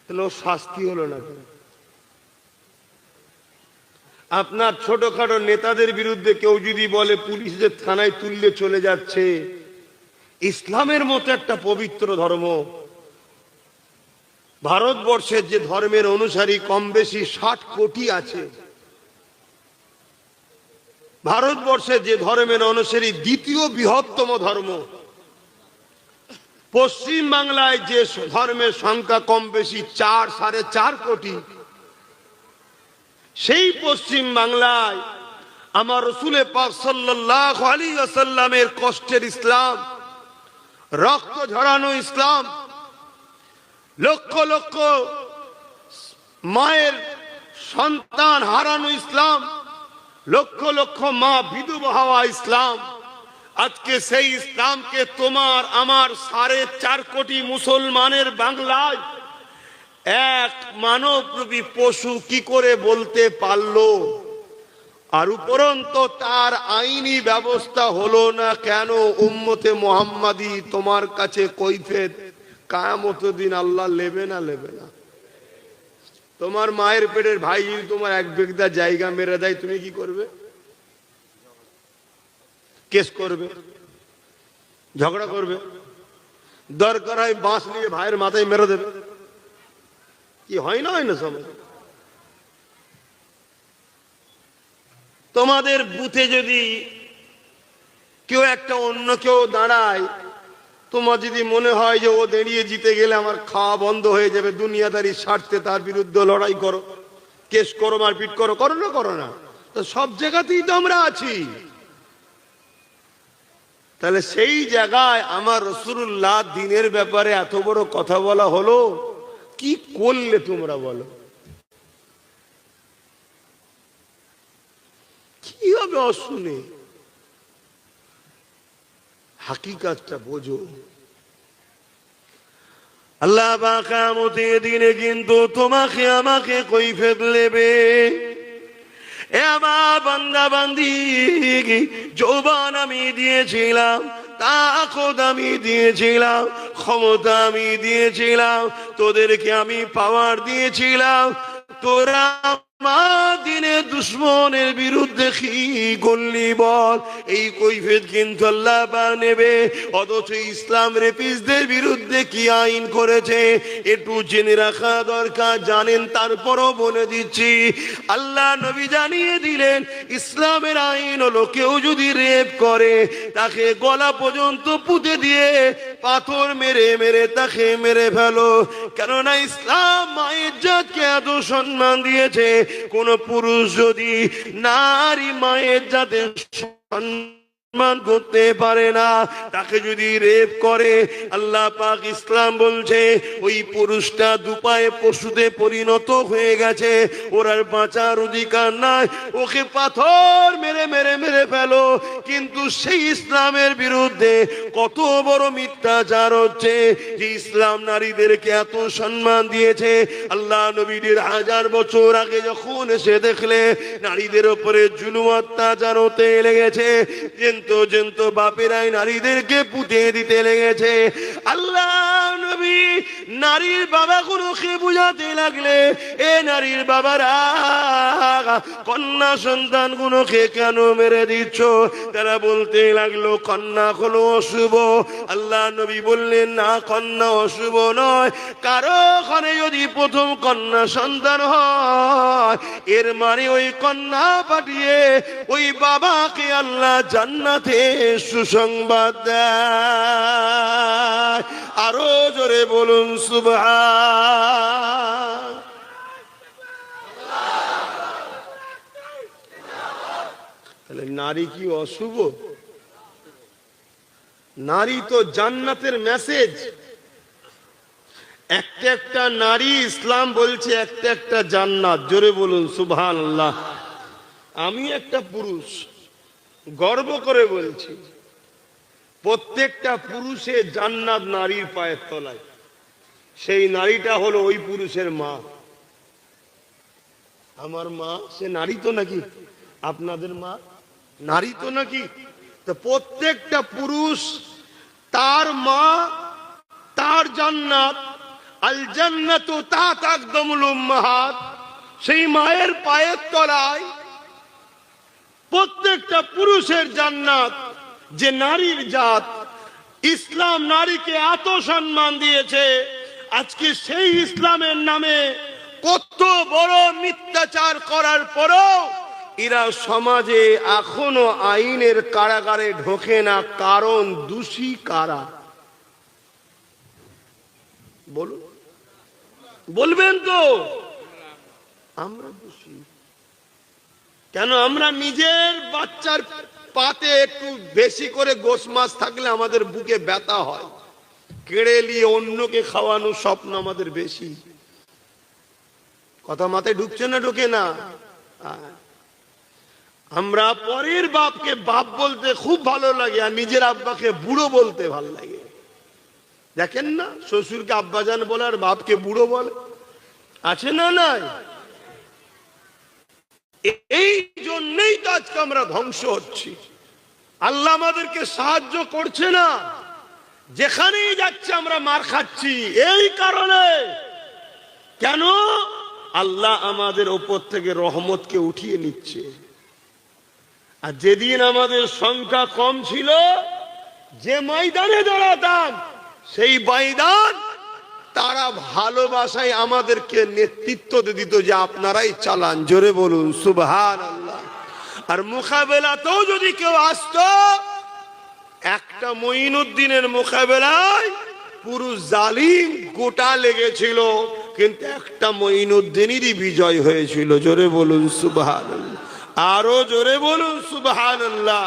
তাহলে ও শাস্তি হলো না কেন? আপনার ছোটখাটো নেতাদের বিরুদ্ধে কেউ যদি বলে পুলিশদের থানায় তুললে চলে যাচ্ছে, ইসলামের মতো একটা পবিত্র ধর্ম, ভারতবর্ষের যে ধর্মের অনুসারী কম বেশি 60 কোটি আছে, ভারতবর্ষের যে ধর্মের অনুসারী দ্বিতীয় বৃহত্তম ধর্ম, পশ্চিম বাংলায় যে ধর্মের সংখ্যা কম বেশি 4-4.5 কোটি, সেই পশ্চিম বাংলায় আমার রাসূল পাক সাল্লাল্লাহু আলাইহি ওয়াসাল্লামের কষ্টের ইসলাম, রক্ত ঝরানো ইসলাম, লক্ষ লক্ষ মায়ের সন্তান হারানো ইসলাম, লক্ষ লক্ষ মা বিধবা হওয়া ইসলাম, আজকে সেই ইসলামকে তোমার আমার 4.5 কোটি মুসলমানের বাংলায় এক মানবরূপী পশু কি করে বলতে পারলো? আর উপরন্ত তার আইনি ব্যবস্থা হলো না কেন? উম্মতে মুহাম্মাদি তোমার কাছে কৈফিয়ত কিয়ামতের দিন আল্লাহ নেবে না? নেবে না? তোমার মায়ের পেটের ভাই যদি তোমার এক বিঘা জায়গা মেরে দেয়, তুমি কি করবে? কেস করবে, ঝগড়া করবে, দরকার হয় বাঁশ নিয়ে ভাইয়ের মাথায় মেরে দেবে। কি হয় না? হয় না? সমাজ তোমাদের বুথে যদি কেউ একটা অন্য কেউ দাঁড়ায়, তোমার যদি মনে হয় যে ও দাঁড়িয়ে জিতে গেলে আমার খাওয়া বন্ধ হয়ে যাবে, দুনিয়াদারি স্বার্থে তার বিরুদ্ধে লড়াই করো, কেস করো, মারপিট করো, করো না করো না, তো সব জায়গাতেই তো আমরা আছি। তাহলে সেই জায়গায় আমার রাসূলুল্লাহ দ্বীনের ব্যাপারে এত বড় কথা বলা হলো, কি করলে তোমরা বলো? কি হবে অশুনে? হাকিকাতটা বোঝো। আল্লাহ পাক কিয়ামতের দিনে কিন্তু তোমাকে আমাকে কৈফিয়ত নেবে। এ আমার বান্দা বান্দি, যৌবন আমি দিয়েছিলাম, তাকত আমি দিয়েছিলাম, ক্ষমতা আমি দিয়েছিলাম, তোদেরকে আমি পাওয়ার দিয়েছিলাম, তোরা আমার দিনে দুশ্মনের বিরুদ্ধে কি করলি বল? এই কৈফিয়ত কিন্তু আল্লাহ পাক নেবে। অথচ ইসলাম রেপিসদের বিরুদ্ধে কি আইন করেছে একটু জেনে রাখা দরকার। জানেন, তারপরও বলে দিচ্ছি। আল্লাহ নবী জানিয়ে দিলেন, ইসলামের আইন হলো কেউ যদি রেপ করে তাকে গলা পর্যন্ত পুঁতে দিয়ে পাথর মেরে মেরে তাকে মেরে ফেলো। কেননা ইসলাম মায়ের জাতকে এত সম্মান দিয়েছে, কোন পুরুষ যদি নারী মায়ের জাতে সম্মান করতে পারে না, তাকে যদি রেপ করে, আল্লাহ পাক ইসলাম বলছে ওই পুরুষটা দুপায়ে পশুতে পরিণত হয়ে গেছে, ওর আর বাঁচার অধিকার নাই, ওকে পাথর মেরে মেরে মেরে ফেলো। কিন্তু সেই ইসলামের বিরুদ্ধে কত বড় মিথ্যাচার হচ্ছে যে ইসলাম নারীদেরকে এত সম্মান দিয়েছে। আল্লাহ নবী 1000 বছর আগে যখন এসে দেখলে নারীদের উপরে জুলুম অত্যাচার হতে লেগেছে, জেন্ত বাপেরাই নারীদেরকে পুঁতে দিতে লেগেছে, আল্লাহ নবী নারীর বাবাগুলোকে বুঝাতে লাগলে, এ নারীর বাবারা কন্যা সন্তান গুলোকে কেন মেরে দিচ্ছ? তারা বলতে লাগলো কন্যা হলো অশুভ। আল্লাহ নবী বললেন, না, কন্যা অশুভ নয়, কারো ঘরে যদি প্রথম কন্যা সন্তান হয়, এর মানে ওই কন্যা পাঠিয়ে ওই বাবাকে আল্লাহ জান্নাতে সুসংবাদ দেয়। আরো জোরে বলুন সুবহান। তাহলে নারী কি অশুভ? নারী তো জান্নাতের মেসেজ। একটা একটা নারী, ইসলাম বলছে একটা একটা জান্নাত। জোরে বলুন সুবহানাল্লাহ। আমি একটা পুরুষ, গর্ব করে বলছি, প্রত্যেকটা পুরুষের জান্নাত নারীর পায়ের তলায়। সেই নারীটা হলো ওই পুরুষের মা। আমার মা সে নারী তো নাকি? আপনাদের মা নারী তো নাকি? তো প্রত্যেকটা পুরুষ তার মা, তার জান্নাত, আল জান্নাতু তাহতা আকদামুল উম্মাহাত, সেই মায়ের পায়ের তলায় প্রত্যেকটা পুরুষের জান্নাত। যে নারীর জাত, ইসলাম নারীকে এত সম্মান দিয়েছে, আজকে সেই ইসলামের নামে কত বড় মিথ্যাচার করার পরও এরা সমাজে এখনো আইনের কারাগারে ঢোকে না। কারণ দোষী কারা? বলুন, বলবেন তো? আমরা দোষী কেন? আমরা নিজের বাচ্চার পাতে একটু বেশি করে গোশ মাছ থাকলে আমাদের বুকে ব্যথা হয়, কেড়ে নিয়ে অন্যকে খাওয়ানোর স্বপ্ন আমাদের বেশি। কথা মাথায় ঢুকছে না? ঢোকে না? আমরা পরের বাপকে বাপ বলতে খুব ভালো লাগে, আর নিজের আব্বাকে বুড়ো বলতে ভালো লাগে। দেখেন না, শ্বশুরকে আব্বাজান বলে আর বাপকে বুড়ো বলে, আছে না? নাই? এই জন্যই তো আজকে আমরা ধ্বংস হচ্ছি। আল্লাহ আমাদেরকে সাহায্য করছে না, যেখানেই যাচ্ছে আমরা মার খাচ্ছি। এই কারণে কেন? আল্লাহ আমাদের ওপর থেকে রহমতকে উঠিয়ে নিচ্ছে। আর যেদিন আমাদের সংখ্যা কম ছিল, যে ময়দানে দাঁড়াতাম, সেই ময়দান তারা ভালোবাসায় আমাদেরকে নেতৃত্ব দিত যে আপনারাই চালান। জোরে বলুন সুবহানাল্লাহ। আর মোকাবেলাতেও যদি কেউ আসতো, একটা মঈনুদ্দিনের মোকাবেলায় পুরো জালিম গোটা লেগেছিল, কিন্তু একটা মঈনুদ্দিনেরই বিজয় হয়েছিল। জোরে বলুন সুবহানাল্লাহ, আরো জোরে বলুন সুবহানাল্লাহ।